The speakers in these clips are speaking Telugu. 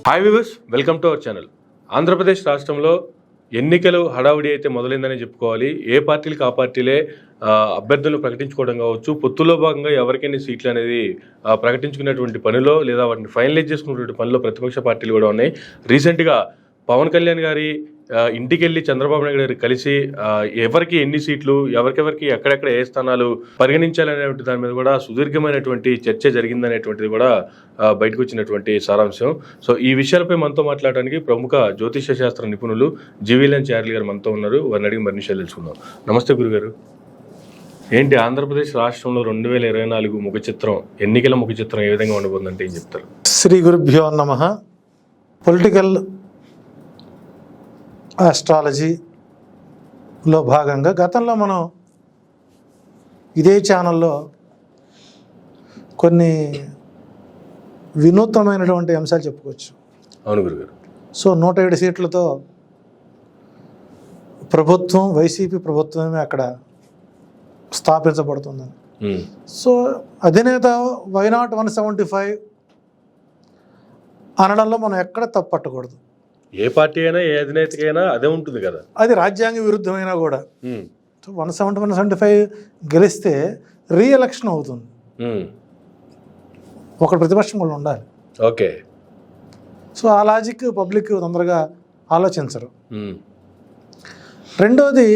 Hi viewers, welcome to our channel. Andhra Pradesh రాష్ట్రంలో ఎన్నికలు హడావుడి అయితే మొదలైందని చెప్పుకోవాలి. ఏ పార్టీలకు ఆ పార్టీలే అభ్యర్థులను ప్రకటించుకోవడం కావచ్చు, పొత్తులో భాగంగా ఎవరికైనా సీట్లు అనేది ప్రకటించుకునేటువంటి పనిలో లేదా వాటిని ఫైనలైజ్ చేసుకునేటువంటి పనిలో ప్రతిపక్ష పార్టీలు కూడా ఉన్నాయి. రీసెంట్గా పవన్ కళ్యాణ్ గారి ఇంటికి వెళ్ళి చంద్రబాబు నాయుడు గారు కలిసి ఎవరికి ఎన్ని సీట్లు, ఎవరికెవరికి ఎక్కడెక్కడ ఏ స్థానాలు పరిగణించాలనేటువంటి దాని మీద కూడా సుదీర్ఘమైనటువంటి చర్చ జరిగిందనేటువంటిది కూడా బయటకు వచ్చినటువంటి సారాంశం. సో ఈ విషయాలపై మనతో మాట్లాడడానికి ప్రముఖ జ్యోతిష శాస్త్ర నిపుణులు జీవీఎల్ఎన్ చార్లీ గారు మనతో ఉన్నారు. వారిని అడిగి మరిన్ని విషయాలు తెలుసుకుందాం. నమస్తే గురుగారు. ఏంటి ఆంధ్రప్రదేశ్ రాష్ట్రంలో 2024 ముఖ చిత్రం, ఎన్నికల ముఖ చిత్రం ఏ విధంగా ఉండబోతుందంటే ఏం చెప్తారు? శ్రీ గురుభ్యో నమః. పొలిటికల్ ఆస్ట్రాలజీలో భాగంగా గతంలో మనం ఇదే ఛానల్లో కొన్ని వినూత్నమైనటువంటి అంశాలు చెప్పుకోవచ్చు. అవును గురుగారు. సో 107 సీట్లతో ప్రభుత్వం, వైసీపీ ప్రభుత్వమే అక్కడ స్థాపించబడుతుందని. సో అధినేత వైనాట్ 175 అనడంలో మనం ఎక్కడ తప్పు పట్టకూడదు. ఏ పార్టీ అయినా ఏ అధినేతకైనా అదే ఉంటుంది కదా. అది రాజ్యాంగ విరుద్ధమైనా కూడా 175 గెలిస్తే రీఎలక్షన్ అవుతుంది. ఒక ప్రతిపక్షం కూడా ఉండాలి. ఓకే. సో ఆ లాజిక్ పబ్లిక్ తొందరగా ఆలోచించరు. రెండోది,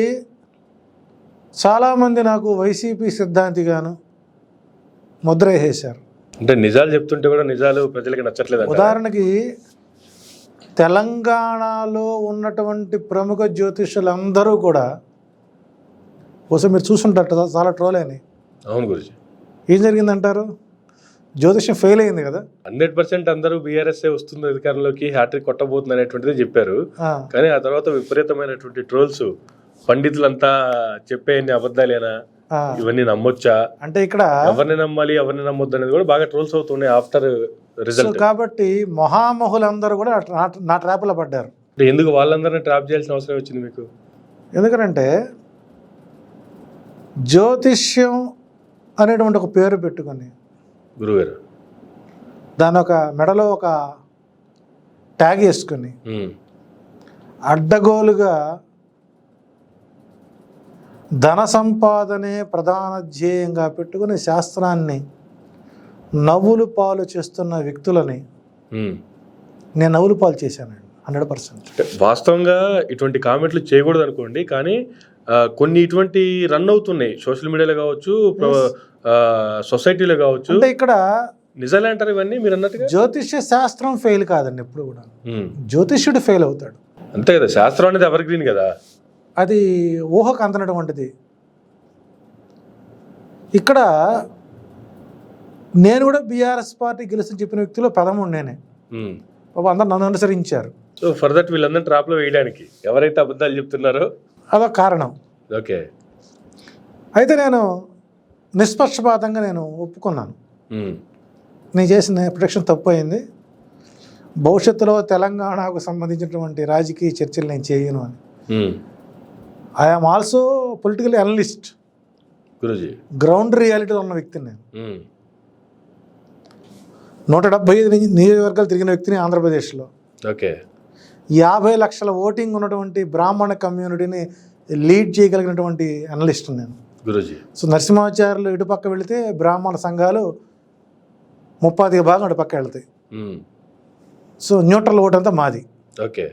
చాలామంది నాకు వైసీపీ సిద్ధాంతిగాను ముద్ర వేసేశారు. అంటే నిజాలు చెప్తుంటే కూడా నిజాలు ప్రజలకు నచ్చట్లేదు. ఉదాహరణకి తెలంగాణలో ఉన్నటువంటి ప్రముఖ జ్యోతిష్యులందరూ కూడా కోసం మీరు చూసుంటారు, చాలా ట్రోల్ అయినాయి. అవును గురుజీ. ఏం జరిగిందంటారు? జ్యోతిష్యం ఫెయిల్ అయింది కదా. 100% అందరూ బీఆర్ఎస్ఏ వస్తుంది అధికారంలోకి, హ్యాట్రిక్ కొట్టబోతుంది అనేటువంటిది చెప్పారు. కానీ ఆ తర్వాత విపరీతమైనటువంటి ట్రోల్స్, పండితులంతా చెప్పేయన్ని అబద్ధాలేనా, ఇవన్నీ నమ్మొచ్చా, అంటే ఇక్కడ ఎవరిని నమ్మాలి ఎవరిని నమ్మొద్దు అనేది కూడా బాగా ట్రోల్స్ అవుతున్నాయి ఆఫ్టర్ రిజల్ట్. కాబట్టి మహామహులందరూ కూడా నా ట్రాప్లో పడ్డారు. ఎందుకు వాళ్ళందరినీ ట్రాప్ చేయాల్సిన అవసరం వచ్చింది మీకు? ఎందుకంటే జ్యోతిష్యం అనేటువంటి ఒక పేరు పెట్టుకొని గురుగారు దాని ఒక మెడలో ఒక ట్యాగ్ వేసుకొని అడ్డగోలుగా ధన సంపాదనే ప్రధాన ధ్యేయంగా పెట్టుకుని శాస్త్రాన్ని నవ్వులు పాలు చేస్తున్న వ్యక్తులని నేను నవ్వులు పాలు చేశానండి 100%. వాస్తవంగా ఇటువంటి కామెంట్లు చేయకూడదు అనుకోండి, కానీ కొన్ని ఇటువంటి రన్ అవుతున్నాయి సోషల్ మీడియాలో కావచ్చు, సొసైటీలో కావచ్చు. అంటే ఇక్కడ నిజాలే అంటారు ఇవన్నీ మీరు అన్నట్టుగా. జ్యోతిష్య శాస్త్రం ఫెయిల్ కాదండి ఎప్పుడు కూడా. జ్యోతిష్యుడు ఫెయిల్ అవుతాడు అంతే కదా. శాస్త్రం అనేది ఎవర్ గ్రీన్ కదా, అది ఊహకు అందనటువంటిది. ఇక్కడ నేను కూడా బీఆర్ఎస్ పార్టీ గెలిచి చెప్పిన వ్యక్తిలో ప్రథముడు నేనే. అందరూ నన్ను అనుసరించారు. సో ఫర్ దట్ వీళ్ళందరూ ట్రాప్లో వేయడానికి ఎవరైతే అబద్ధాలు చెప్తున్నారో అదొక కారణం. ఓకే. అయితే నేను నిష్పక్షపాతంగా నేను ఒప్పుకున్నాను, నేను చేసిన ప్రొటెక్షన్ తప్పు అయింది, భవిష్యత్తులో తెలంగాణకు సంబంధించినటువంటి రాజకీయ చర్చలు నేను చేయను అని. I'm also political analyst, guruji. Ground రియాలిటీలో ఉన్న వ్యక్తిని నేను. 175 నియోజకవర్గాలు తిరిగిన వ్యక్తిని ఆంధ్రప్రదేశ్లో. ఓకే. 50 లక్షల ఓటింగ్ ఉన్నటువంటి బ్రాహ్మణ కమ్యూనిటీని లీడ్ చేయగలిగినటువంటి అనలిస్ట్ నేను, గురూజీ. సో నరసింహాచార్యులు ఇటు పక్క వెళితే బ్రాహ్మణ సంఘాలు 30% భాగం అటు పక్క వెళ్తాయి. సో న్యూట్రల్ ఓట్ అంతా మాది. ఓకే.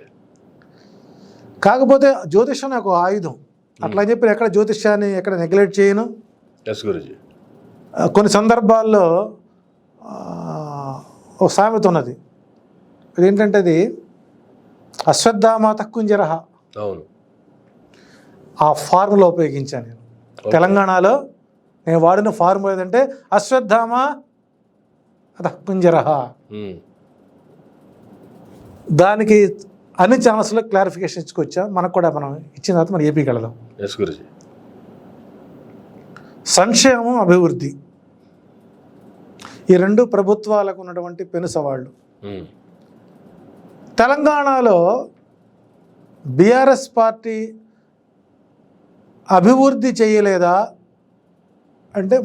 కాకపోతే జ్యోతిష్యం నాకు ఆయుధం. అట్లా అని చెప్పి ఎక్కడ జ్యోతిష్యాన్ని ఎక్కడ నెగ్లెక్ట్ చేయను. గురూజీ. కొన్ని సందర్భాల్లో ఒక సామెత ఉన్నది, అదేంటంటే అది అశ్వత్థామ తక్కుంజరహ. అవును. ఆ ఫార్ములా ఉపయోగించాను నేను తెలంగాణలో. నేను వాడిన ఫార్ములా ఏదంటే అశ్వత్థామ తక్కుంజరహ. దానికి అన్ని ఛానల్స్లో క్లారిఫికేషన్ ఇచ్చుకొచ్చా. మనకు కూడా మనం ఇచ్చిన తర్వాత మనం ఏపీకి వెళదాం. సంక్షేమం, అభివృద్ధి, ఈ రెండు ప్రభుత్వాలకు ఉన్నటువంటి పెను సవాళ్ళు. తెలంగాణలో బీఆర్ఎస్ పార్టీ అభివృద్ధి చేయలేదా అంటే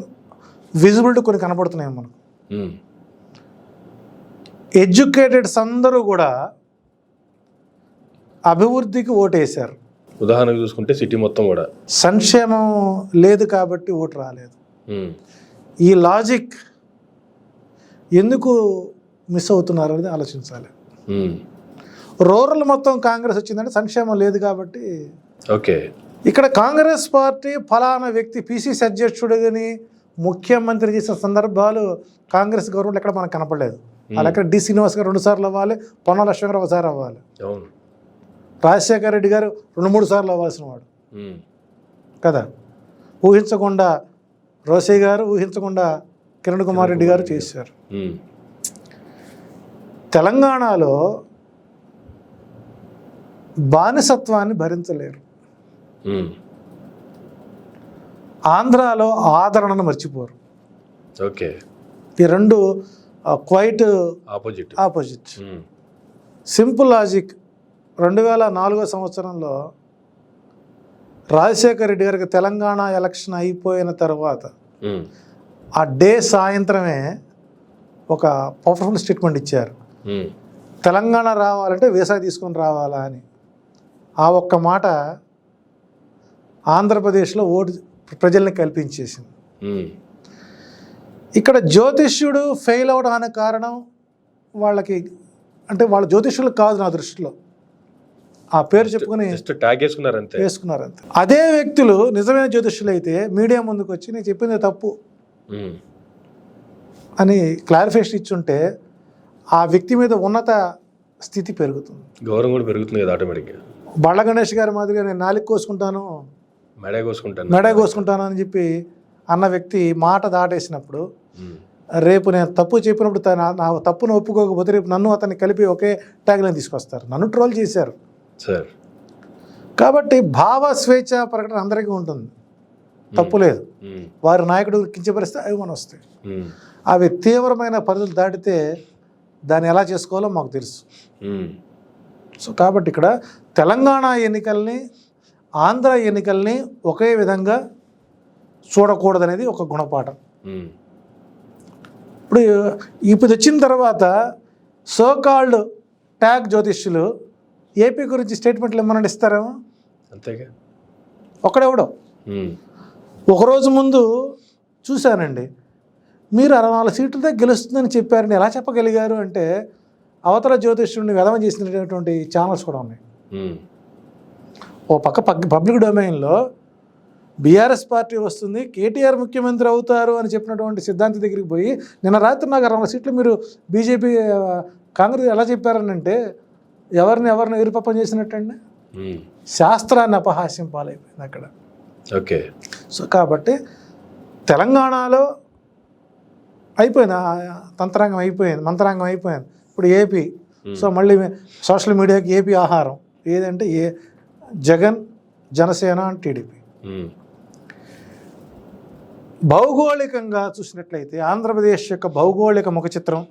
విజిబిలిటీ కొన్ని కనపడుతున్నాయి మనకు. ఎడ్యుకేటెడ్స్ అందరూ కూడా అభివృద్ధికి ఓటేశారు. ఉదాహరణకు చూసుకుంటే సిటీ మొత్తం కూడా సంక్షేమం లేదు కాబట్టి ఓటు రాలేదు. ఈ లాజిక్ ఎందుకు మిస్ అవుతున్నారు అనేది ఆలోచించాలి. రూరల్ మొత్తం కాంగ్రెస్ వచ్చిందంటే సంక్షేమం లేదు కాబట్టి. ఓకే, ఇక్కడ కాంగ్రెస్ పార్టీ ఫలానా వ్యక్తి పిసిసి అధ్యక్షుడిని ముఖ్యమంత్రి చేసిన సందర్భాలు కాంగ్రెస్ గవర్నమెంట్ ఎక్కడ మనకు కనపడలేదు. అలా ఎక్కడ డి శ్రీనివాస్ గారు 2 సార్లు అవ్వాలి, పొన్నాల లక్ష్మణ్ గారు 1 సారి అవ్వాలి, రాజశేఖర రెడ్డి గారు 2-3 సార్లు అవ్వాల్సిన వాడు కదా. ఊహించకుండా రోసయ్య గారు, ఊహించకుండా కిరణ్ కుమార్ రెడ్డి గారు చేశారు. తెలంగాణలో బానిసత్వాన్ని భరించలేరు, ఆంధ్రాలో ఆదరణను మర్చిపోరు. ఓకే, ఈ రెండు క్వైట్ ఆపోజిట్. Simple logic. 2004 సంవత్సరంలో రాజశేఖర రెడ్డి గారికి తెలంగాణ ఎలక్షన్ అయిపోయిన తర్వాత ఆ డే సాయంత్రమే ఒక పవర్ఫుల్ స్టేట్మెంట్ ఇచ్చారు. తెలంగాణ రావాలంటే వీసా తీసుకొని రావాలా అని. ఆ ఒక్క మాట ఆంధ్రప్రదేశ్లో ఓటు ప్రజల్ని కల్పించేసింది. ఇక్కడ జ్యోతిష్యుడు ఫెయిల్ అవడానికి కారణం వాళ్ళకి, అంటే వాళ్ళ జ్యోతిష్యులు కాదు నా దృష్టిలో, ఆ పేరు చెప్పుకొని వేసుకున్నారు అంతే. అదే వ్యక్తులు నిజమైన జ్యోతిష్యులు అయితే మీడియా ముందుకు వచ్చి నేను చెప్పింది తప్పు అని క్లారిఫికేషన్ ఇచ్చుంటే ఆ వ్యక్తి మీద ఉన్నత స్థితి పెరుగుతుంది, గౌరవం కూడా పెరుగుతుంది కదా ఆటోమేటిక్గా. బళ్ళ గణేష్ గారి మాదిరిగా నేను నాలుగు కోసుకుంటాను మెడ కోసుకుంటాను అని చెప్పి అన్న వ్యక్తి మాట దాటేసినప్పుడు, రేపు నేను తప్పు చెప్పినప్పుడు నా తప్పును ఒప్పుకోకపోతే రేపు నన్ను అతన్ని కలిపి ఒకే ట్యాగ్లను తీసుకొస్తారు. నన్ను ట్రోల్ చేశారు సార్. కాబట్టి భావ స్వేచ్ఛ ప్రకటన అందరికీ ఉంటుంది, తప్పు లేదు. వారి నాయకుడు కించపరిస్తే అవి మనం వస్తాయి. అవి తీవ్రమైన పరిధులు దాటితే దాన్ని ఎలా చేసుకోవాలో మాకు తెలుసు. సో కాబట్టి ఇక్కడ తెలంగాణ ఎన్నికల్ని, ఆంధ్ర ఎన్నికల్ని ఒకే విధంగా చూడకూడదనేది ఒక గుణపాఠం. ఇప్పుడు వచ్చిన తర్వాత సోకాల్డ్ ట్యాగ్ జ్యోతిష్యులు ఏపీ గురించి స్టేట్మెంట్లు ఏమన్నా ఇస్తారేమో, అంతేగా. ఒకడెవడో ఒకరోజు ముందు చూశానండి, మీరు 64 సీట్లతో గెలుస్తుందని చెప్పారని ఎలా చెప్పగలిగారు అంటే, అవతల జ్యోతిష్యుడిని వెధవ చేసినటువంటి ఛానల్స్ కూడా ఉన్నాయి. ఓ పక్క పబ్లిక్ డొమైన్లో బీఆర్ఎస్ పార్టీ వస్తుంది, కేటీఆర్ ముఖ్యమంత్రి అవుతారు అని చెప్పినటువంటి సిద్ధాంతి దగ్గరికి పోయి నిన్న రాత్రి నాకు 64 సీట్లు మీరు బీజేపీ కాంగ్రెస్ ఎలా చెప్పారని అంటే ఎవరిని ఎరుపప్పం చేసినట్టండి. శాస్త్రాన్ని అపహాస్యం పాలైపోయింది అక్కడ. ఓకే. సో కాబట్టి తెలంగాణలో అయిపోయింది, మంత్రాంగం అయిపోయింది. ఇప్పుడు ఏపీ. సో మళ్ళీ సోషల్ మీడియాకి ఏపీ ఆహారం ఏదంటే జగన్, జనసేన, టీడీపీ. భౌగోళికంగా చూసినట్లయితే ఆంధ్రప్రదేశ్ యొక్క భౌగోళిక ముఖ చిత్రం,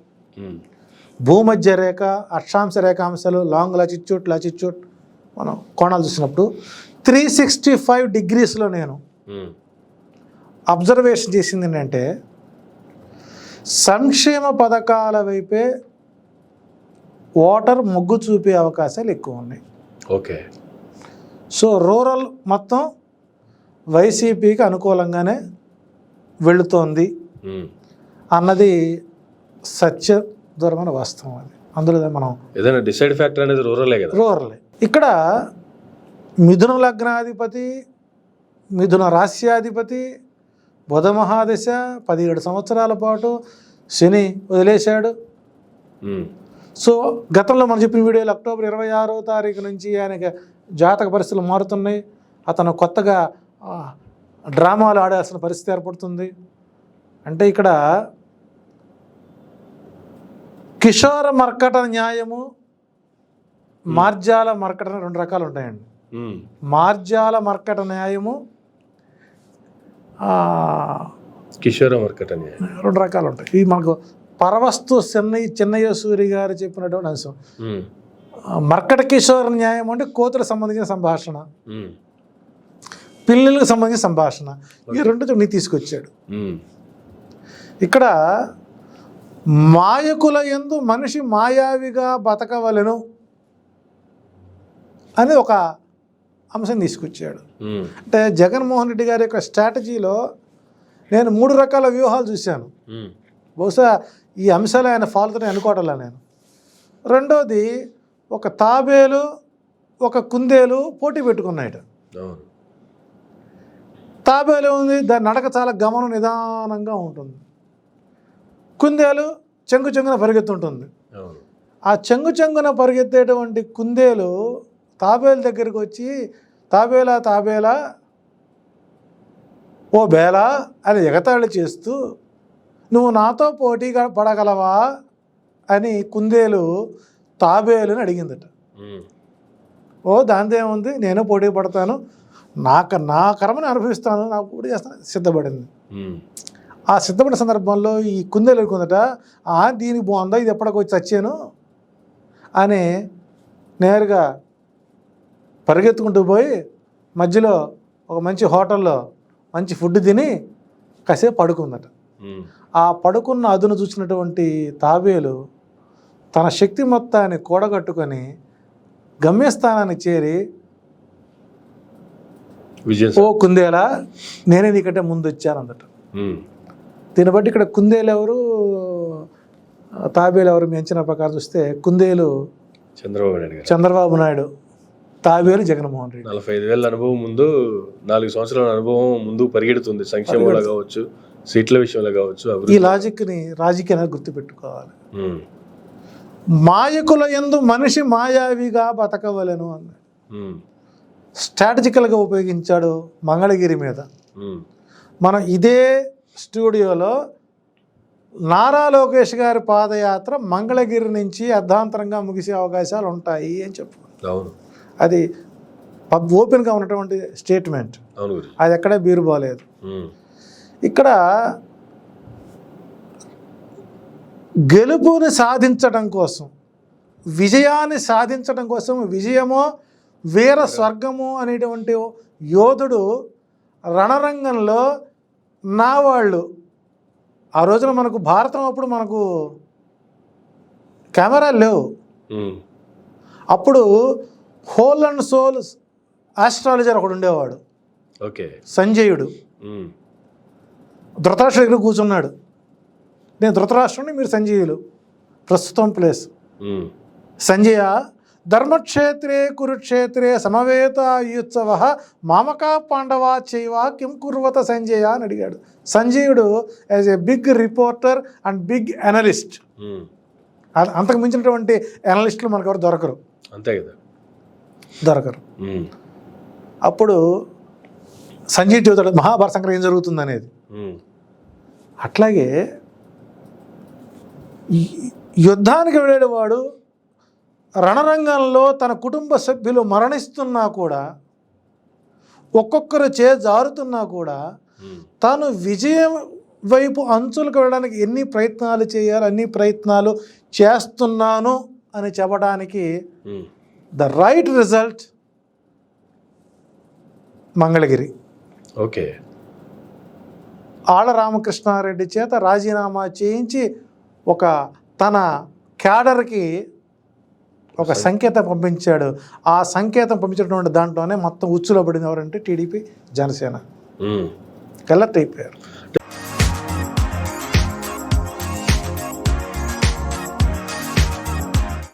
భూమధ్య రేఖ, అక్షాంశ రేఖాంశాలు, లాంగ్ లాచిట్యూడ్ మనం కోణాలు చూసినప్పుడు 365 డిగ్రీస్లో నేను అబ్జర్వేషన్ చేసింది ఏంటంటే సంక్షేమ పథకాల వైపే ఓటర్ మొగ్గు చూపే అవకాశాలు ఎక్కువ ఉన్నాయి. ఓకే. సో రూరల్ మొత్తం వైసీపీకి అనుకూలంగానే వెళుతోంది అన్నది సత్యదూరమైన వాస్తవం. అది అందులో మనం ఏదైనా డిసైడ్ ఫ్యాక్టర్ అనేది రూరలే. ఇక్కడ మిథున లగ్నాధిపతి, మిథున రాశ్యాధిపతి, బుధ మహాదశ 17 సంవత్సరాల పాటు శని వదిలేశాడు. సో గతంలో మనం చెప్పిన వీడియోలో అక్టోబర్ 26వ తారీఖు నుంచి ఆయనకి జాతక పరిస్థితులు మారుతున్నాయి. అతను కొత్తగా డ్రామాలు ఆడాల్సిన పరిస్థితి ఏర్పడుతుంది. అంటే ఇక్కడ కిషోర మర్కట న్యాయము, మార్జాల మర్కట 2 రకాలు ఉంటాయండి. మార్జాల మర్కట న్యాయము, కిషోర మర్కట న్యాయం 2 రకాలు ఉంటాయి. ఇవి మనకు పరవస్తు చెన్నయ్య సూరి గారు చెప్పినటువంటి అంశం. మర్కట కిషోర న్యాయం అంటే కోతులకు సంబంధించిన సంభాషణ, పిల్లలకు సంబంధించిన సంభాషణ, ఈ 2 తీసుకొచ్చాడు. ఇక్కడ మాయకుల యందు మనిషి మాయావిగా బతకవలెను అని ఒక అంశం తీసుకొచ్చాడు. అంటే జగన్మోహన్ రెడ్డి గారి యొక్క స్ట్రాటజీలో నేను 3 రకాల వ్యూహాలు చూశాను. బహుశా ఈ అంశాలు ఆయన ఫాలోతోనే అనుకోవటంలా నేను. రెండోది, ఒక తాబేలు ఒక కుందేలు పోటీ పెట్టుకున్నాడు. తాబేలు ఉంది, దాని నడక చాలా గమనం నిదానంగా ఉంటుంది. కుందేలు చెంగున పరిగెత్తుంటుంది. ఆ చెంగున పరిగెత్తేటువంటి కుందేలు తాబేలు దగ్గరికి వచ్చి, తాబేలా ఓ బేలా అని ఎగతాళి చేస్తూ, నువ్వు నాతో పోటీగా పడగలవా అని కుందేలు తాబేలుని అడిగిందట. ఓ దాందేముంది, నేను పోటీ పడతాను, నా కర్మని అనుభవిస్తాను, నాకు పోటీ చేస్తాను సిద్ధపడింది. ఆ సిద్ధపడిన సందర్భంలో ఈ కుందేలు అనుకుందట, దీనికి బాగుందా, ఇది ఎప్పటికి వచ్చి చచ్చాను అని నేరుగా పరిగెత్తుకుంటూ పోయి మధ్యలో ఒక మంచి హోటల్లో మంచి ఫుడ్ తిని కాసేపు పడుకుందట. ఆ పడుకున్న అదును చూసినటువంటి తాబేలు తన శక్తి మొత్తాన్ని కూడగట్టుకొని గమ్యస్థానానికి చేరి, ఓ కుందేలా, నేనే నీకంటే ముందు వచ్చాను అందట. దీన్ని బట్టి ఇక్కడ కుందేలు ఎవరు, తాబేలు ఎవరు? మీ అంచనా ప్రకారం చూస్తే కుందేలు చంద్రబాబు నాయుడు, తాబేలు జగన్మోహన్ రెడ్డి. 45,000 అనుభవం ముందు, 4 సంవత్సరాల అనుభవం ముందు పరిగెడుతుంది. సంక్షేమంలో కావచ్చు, సీట్ల విషయంలో కావచ్చు. ఈ లాజిక్ని రాజకీయాన్ని గుర్తుపెట్టుకోవాలి. మాయకుల యందు మనిషి మాయావిగా బతకవలెను అన్నాడు. స్ట్రాటజికల్గా ఉపయోగించాడు మంగళగిరి మీద. మనం ఇదే స్టూడియోలో నారా లోకేష్ గారి పాదయాత్ర మంగళగిరి నుంచి అర్ధాంతరంగా ముగిసే అవకాశాలు ఉంటాయి అని చెప్పుకున్నాం. అది ఓపెన్గా ఉన్నటువంటి స్టేట్మెంట్, అది ఎక్కడే బీరుబాలేదు. ఇక్కడ గెలుపుని సాధించడం కోసం, విజయాన్ని సాధించడం కోసం, విజయమో వీర స్వర్గము అనేటువంటి యోధుడు రణరంగంలో నా వాళ్ళు. ఆ రోజున మనకు భారతం అప్పుడు మనకు కెమెరాలు లేవు. అప్పుడు హోల్ అండ్ సోల్ ఆస్ట్రాలజర్ ఒకడు ఉండేవాడు, సంజయుడు. ధృతరాష్ట్ర దగ్గర కూర్చున్నాడు. నేను ధృతరాష్ట్రుని, మీరు సంజయులు. ప్రస్తుతం ప్లేస్ సంజయ, ధర్మక్షేత్రే కురుక్షేత్రే సమవేతాయుత్సవ మామకా పాండవా చైవ కిం కుర్వత సంజయ అని అడిగాడు. సంజయుడు as a big reporter and big analyst. అంతకు మించినటువంటి అనలిస్టులు మనకు ఎవరు దొరకరు, అంతే కదా, దొరకరు. అప్పుడు సంజయ్ చెబుతాడు మహాభారత సంగ్రహం ఏం జరుగుతుంది అనేది. అట్లాగే యుద్ధానికి వెళ్ళేవాడు రణరంగంలో తన కుటుంబ సభ్యులు మరణిస్తున్నా కూడా, ఒక్కొక్కరు జారుతున్నా కూడా, తాను విజయం వైపు అంచులకు వెళ్ళడానికి ఎన్ని ప్రయత్నాలు చేయాలో అన్ని ప్రయత్నాలు చేస్తున్నాను అని చెప్పడానికి the right result Mangalagiri. Okay, Alla Ramakrishna Reddy చేత రాజీనామా చేయించి ఒక తన క్యాడర్కి ఒక సంకేతం పంపించాడు. ఆ సంకేతం పంపించినటువంటి దాంట్లోనే మొత్తం ఉచ్చులో పడింది ఎవరంటే టీడీపీ, జనసేన కలెక్ట్ అయిపోయారు.